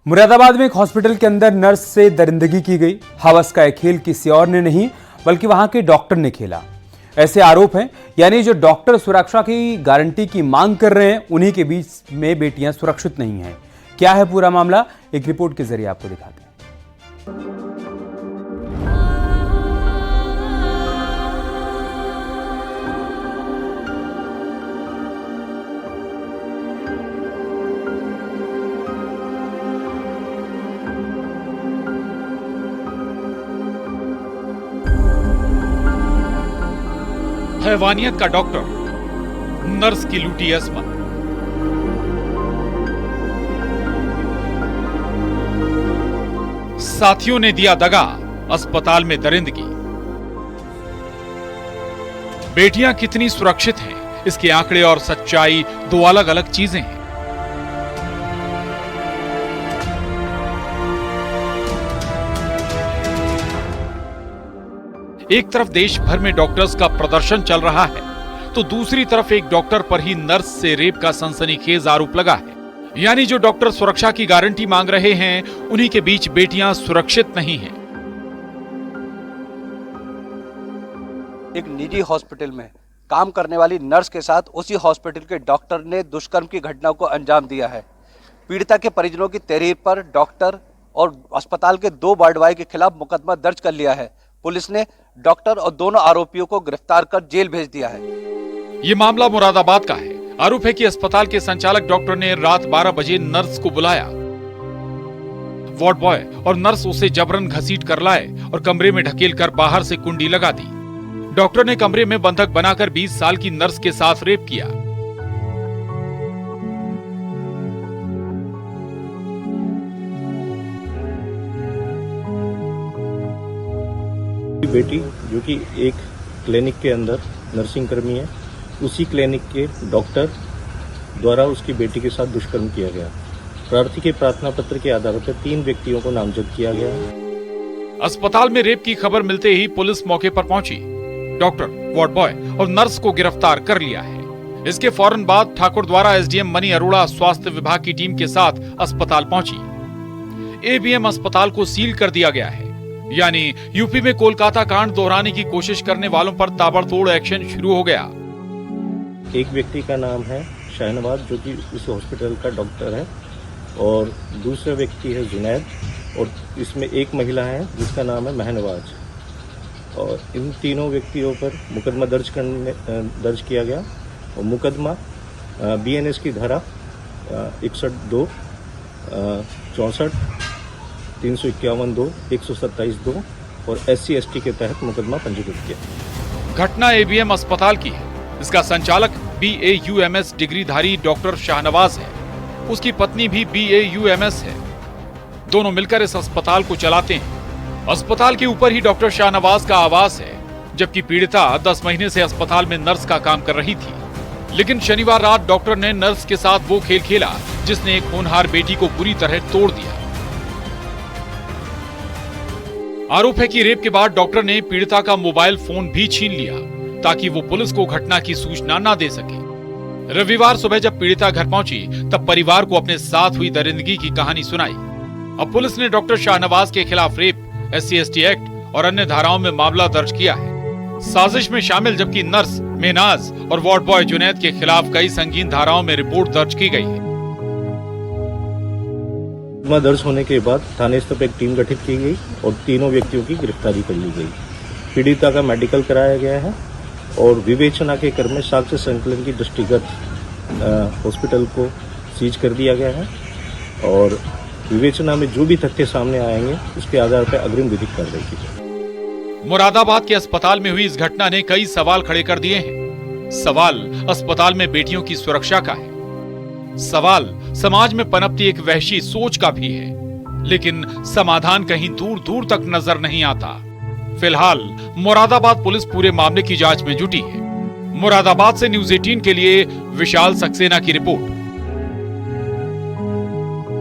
मुरादाबाद में एक हॉस्पिटल के अंदर नर्स से दरिंदगी की गई। हवस का यह खेल किसी और ने नहीं बल्कि वहां के डॉक्टर ने खेला। ऐसे आरोप हैं, यानी जो डॉक्टर सुरक्षा की गारंटी की मांग कर रहे हैं उन्हीं के बीच में बेटियां सुरक्षित नहीं हैं। क्या है पूरा मामला, एक रिपोर्ट के जरिए आपको दिखाते हैं। हैवानियत का डॉक्टर, नर्स की लूटी असमत। साथियों ने दिया दगा, अस्पताल में दरिंदगी। बेटियां कितनी सुरक्षित हैं, इसके आंकड़े और सच्चाई दो अलग अलग चीजें हैं। एक तरफ देश भर में डॉक्टर्स का प्रदर्शन चल रहा है, तो दूसरी तरफ एक डॉक्टर पर ही नर्स से रेप का सनसनीखेज आरोप लगा है। यानी जो डॉक्टर सुरक्षा की गारंटी मांग रहे हैं, उन्हीं के बीच बेटियां सुरक्षित नहीं हैं। एक निजी हॉस्पिटल में काम करने वाली नर्स के साथ उसी हॉस्पिटल के डॉक्टर ने दुष्कर्म की घटना को अंजाम दिया है। पीड़िता के परिजनों की तहरीर पर डॉक्टर और अस्पताल के 2 वार्ड बॉय के खिलाफ मुकदमा दर्ज कर लिया है। पुलिस ने डॉक्टर और दोनों आरोपियों को गिरफ्तार कर जेल भेज दिया है। ये मामला मुरादाबाद का है। आरोप है कि अस्पताल के संचालक डॉक्टर ने रात 12 बजे नर्स को बुलाया। वार्ड बॉय और नर्स उसे जबरन घसीट कर लाए और कमरे में ढकेल कर बाहर से कुंडी लगा दी। डॉक्टर ने कमरे में बंधक बनाकर 20 साल की नर्स के साथ रेप किया। बेटी जो कि एक क्लिनिक के अंदर नर्सिंग कर्मी है, उसी क्लिनिक के डॉक्टर द्वारा उसकी बेटी के साथ दुष्कर्म किया गया। प्रार्थी के प्रार्थना पत्र के आधार पर 3 व्यक्तियों को नामजद किया गया। अस्पताल में रेप की खबर मिलते ही पुलिस मौके पर पहुंची। डॉक्टर, वार्ड बॉय और नर्स को गिरफ्तार कर लिया है। इसके फौरन बाद ठाकुर द्वारा एसडीएम मनी अरोड़ा स्वास्थ्य विभाग की टीम के साथ अस्पताल पहुंची। एबीएम अस्पताल को सील कर दिया गया है। यानी यूपी में कोलकाता कांड दोहराने की कोशिश करने वालों पर ताबड़तोड़ एक्शन शुरू हो गया। एक व्यक्ति का नाम है शाहनवाज, जो कि उस हॉस्पिटल का डॉक्टर है, और दूसरा व्यक्ति है जुनैद, और इसमें एक महिला है जिसका नाम है महनवाज। और इन तीनों व्यक्तियों पर मुकदमा दर्ज किया गया। और मुकदमा बीएनएस की धारा 61(2), 64, 351(2), 127(2) और SC/ST के तहत मुकदमा पंजीकृत किया। घटना एबीएम अस्पताल की है। इसका संचालक BAUMS डिग्रीधारी डॉक्टर शाहनवाज है। उसकी पत्नी भी BAUMS है। दोनों मिलकर इस अस्पताल को चलाते हैं। अस्पताल के ऊपर ही डॉक्टर शाहनवाज का आवास है, जबकि पीड़िता 10 महीने से अस्पताल में नर्स का काम कर रही थी। लेकिन शनिवार रात डॉक्टर ने नर्स के साथ वो खेल खेला जिसने एक होनहार बेटी को बुरी तरह तोड़ दिया। आरोप है कि रेप के बाद डॉक्टर ने पीड़िता का मोबाइल फोन भी छीन लिया ताकि वो पुलिस को घटना की सूचना न दे सके। रविवार सुबह जब पीड़िता घर पहुंची तब परिवार को अपने साथ हुई दरिंदगी की कहानी सुनाई। अब पुलिस ने डॉक्टर शाहनवाज के खिलाफ रेप, SC/ST एक्ट और अन्य धाराओं में मामला दर्ज किया है। साजिश में शामिल जबकि नर्स मेहनाज और वार्ड बॉय जुनैद के खिलाफ कई संगीन धाराओं में रिपोर्ट दर्ज की गई है। मुकदमा दर्ज होने के बाद थाने स्तर पर एक टीम गठित की गई और तीनों व्यक्तियों की गिरफ्तारी कर ली गई। पीड़िता का मेडिकल कराया गया है और विवेचना के क्रम में साक्ष्य संकलन की दृष्टिगत हॉस्पिटल को सीज कर दिया गया है और विवेचना में जो भी तथ्य सामने आएंगे उसके आधार पर अग्रिम विधिक कार्रवाई की जाएगी। मुरादाबाद के अस्पताल में हुई इस घटना ने कई सवाल खड़े कर दिए हैं। सवाल अस्पताल में बेटियों की सुरक्षा का है। सवाल समाज में पनपती एक वहशी सोच का भी है, लेकिन समाधान कहीं दूर दूर तक नजर नहीं आता। फिलहाल मुरादाबाद पुलिस पूरे मामले की जांच में जुटी है। मुरादाबाद से न्यूज़ 18 के लिए विशाल सक्सेना की रिपोर्ट।